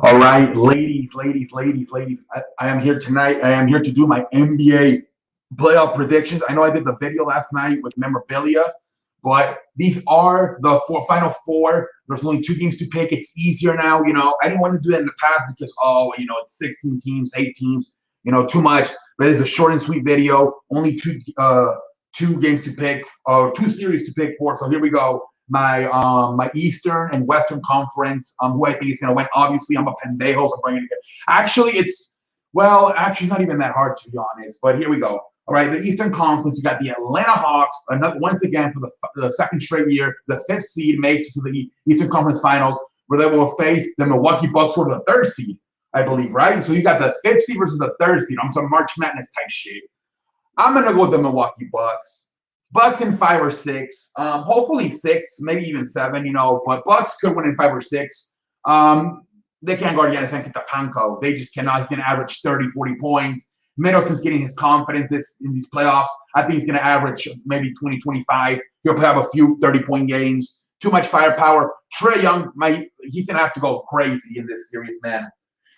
All right, ladies. I am here tonight. I am here to do my NBA playoff predictions. I know I did the video last night with memorabilia, but these are the final four. There's only two games to pick. It's easier now. I didn't want to do that in the past because, it's 16 teams, 8 teams, too much. But it's a short and sweet video. Only two games to pick, two series to pick for. So here we go. My Eastern and Western Conference, who I think is going to win. Obviously, I'm a pendejo, so I'm bringing it. Actually, actually not even that hard to be honest. But here we go. All right, the Eastern Conference, you got the Atlanta Hawks, once again for the second straight year, the fifth seed makes it to the Eastern Conference Finals, where they will face the Milwaukee Bucks for the third seed, I believe, right? So you got the fifth seed versus the third seed. I'm some March Madness type shit. I'm gonna go with the Milwaukee Bucks. Bucks in 5 or 6, hopefully 6, maybe even 7. But Bucks could win in 5 or 6. They can't guard Giannis Antetokounmpo. They just cannot. He can average 30, 40 points. Middleton's getting his confidence in these playoffs. I think he's going to average maybe 20, 25. He'll have a few 30-point games. Too much firepower. Trae Young, he's going to have to go crazy in this series, man.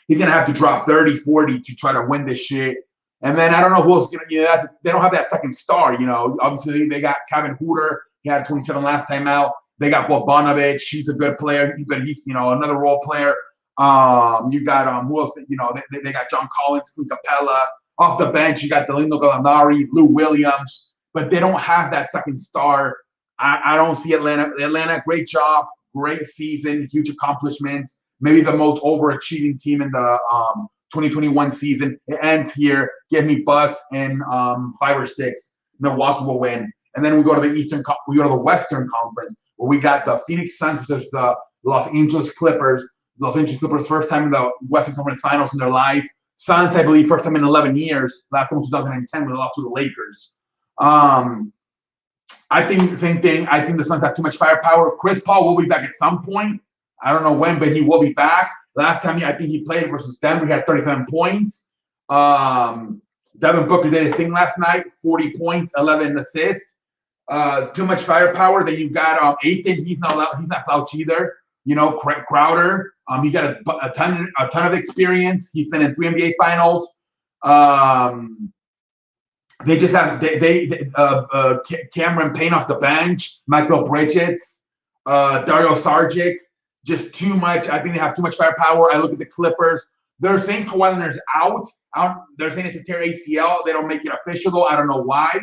He's going to have to drop 30, 40 to try to win this shit. And then I don't know who else is going to, they don't have that second star, Obviously, they got Kevin Huerter. He had 27 last time out. They got Bogdanovic. He's a good player, but he's, another role player. You got, who else, they got John Collins, Clint Capella. Off the bench, you got Danilo Gallinari, Lou Williams, but they don't have that second star. I don't see Atlanta. Atlanta, great job, great season, huge accomplishments. Maybe the most overachieving team in the 2021 season. It ends here. Give me Bucks in 5 or 6. Milwaukee will win. And then we go to the Western Conference, where we got the Phoenix Suns versus the Los Angeles Clippers. Los Angeles Clippers, first time in the Western Conference Finals in their life. Suns, I believe, first time in 11 years. Last time was 2010 when they lost to the Lakers. I think the same thing. I think the Suns have too much firepower. Chris Paul will be back at some point. I don't know when, but he will be back. Last time I think he played versus Denver, he had 37 points. Devin Booker did his thing last night, 40 points, 11 assists. Too much firepower. Then you got Aiton. He's not slouch either. Crowder. He got a ton of experience. He's been in 3 NBA finals. They just have Cameron Payne off the bench, Michael Bridges, Dario Saric. Just too much. I think they have too much firepower. I look at the Clippers. They're saying Kawhi Leonard's out. They're saying it's a tear ACL. They don't make it official though. I don't know why.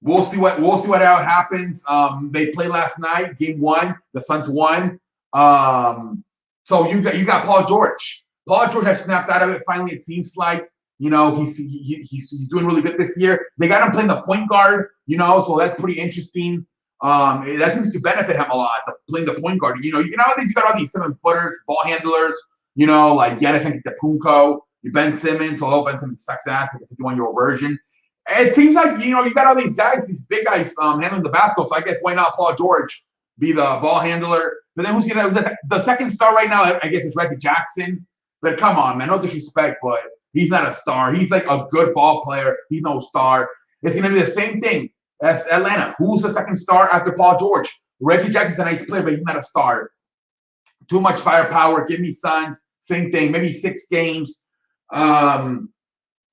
We'll see what happens. They played last night, game 1. The Suns won. So you got Paul George. Paul George has snapped out of it. Finally, it seems like he's doing really good this year. They got him playing the point guard. So that's pretty interesting. That seems to benefit him a lot, playing the point guard. You got all these 7-footers, ball handlers, like Giannis Antetokounmpo, Ben Simmons, although Ben Simmons sucks ass, like a 51-year-old version. It seems like, you got all these guys, these big guys handling the basketball, so I guess why not Paul George be the ball handler? But then the second star right now, I guess, is Reggie Jackson. But come on, man, no disrespect, but he's not a star. He's like a good ball player. He's no star. It's going to be the same thing. That's Atlanta. Who's the second star after Paul George? Reggie Jackson's a nice player, but he's not a star. Too much firepower. Give me Suns. Same thing. Maybe 6 games. I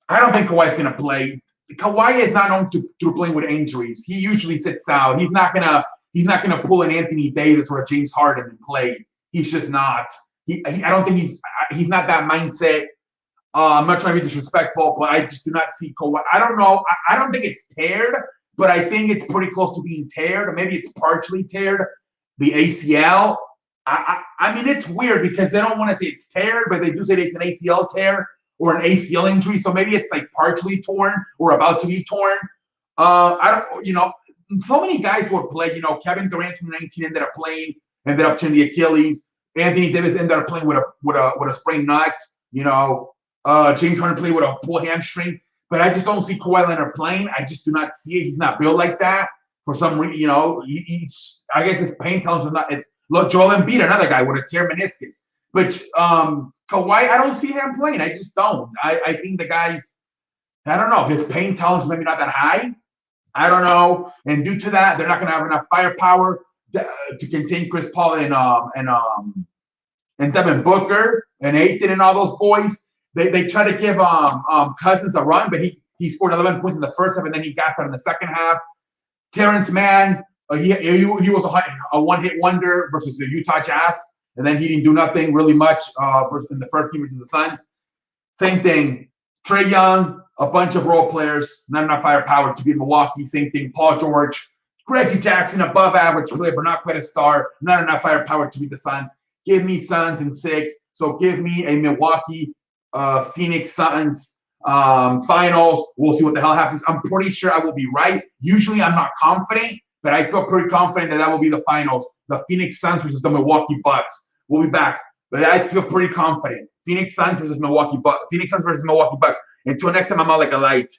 don't think Kawhi's going to play. Kawhi is not known through playing with injuries. He usually sits out. He's not gonna pull an Anthony Davis or a James Harden and play. He's just not. I don't think he's not that mindset. I'm not trying to be disrespectful, but I just do not see Kawhi. I don't know. I don't think it's teared, but I think it's pretty close to being teared. Or maybe it's partially teared. The ACL. I mean, it's weird because they don't want to say it's teared, but they do say it's an ACL tear or an ACL injury. So maybe it's like partially torn or about to be torn. I don't, so many guys would play. Kevin Durant from 19 ended up playing, ended up tearing the Achilles. Anthony Davis ended up playing with a sprained nut. James Harden played with a pulled hamstring. But I just don't see Kawhi Leonard playing. I just do not see it. He's not built like that for some reason. I guess his pain tolerance is not. It's look, Joel Embiid, another guy with a tear meniscus. But Kawhi, I don't see him playing. I just don't. I think the guy's, I don't know, his pain tolerance maybe not that high. I don't know. And due to that, they're not going to have enough firepower to contain Chris Paul and and Devin Booker and Ayton and all those boys, they try to give Cousins a run, but he scored 11 points in the first half, and then he got that in the second half. Terrence Mann, he was a one-hit wonder versus the Utah Jazz, and then he didn't do nothing really much versus in the first game versus the Suns. Same thing. Trae Young, a bunch of role players, not enough firepower to beat Milwaukee. Same thing. Paul George, Reggie Jackson, above average player, but not quite a star. Not enough firepower to beat the Suns. Give me Suns in 6. So give me a Milwaukee, Phoenix Suns finals. We'll see what the hell happens. I'm pretty sure I will be right. Usually I'm not confident, but I feel pretty confident that will be the finals. The Phoenix Suns versus the Milwaukee Bucks. We'll be back, but I feel pretty confident. Phoenix Suns versus Milwaukee Bucks. Phoenix Suns versus Milwaukee Bucks. Until next time, I'm out like a light.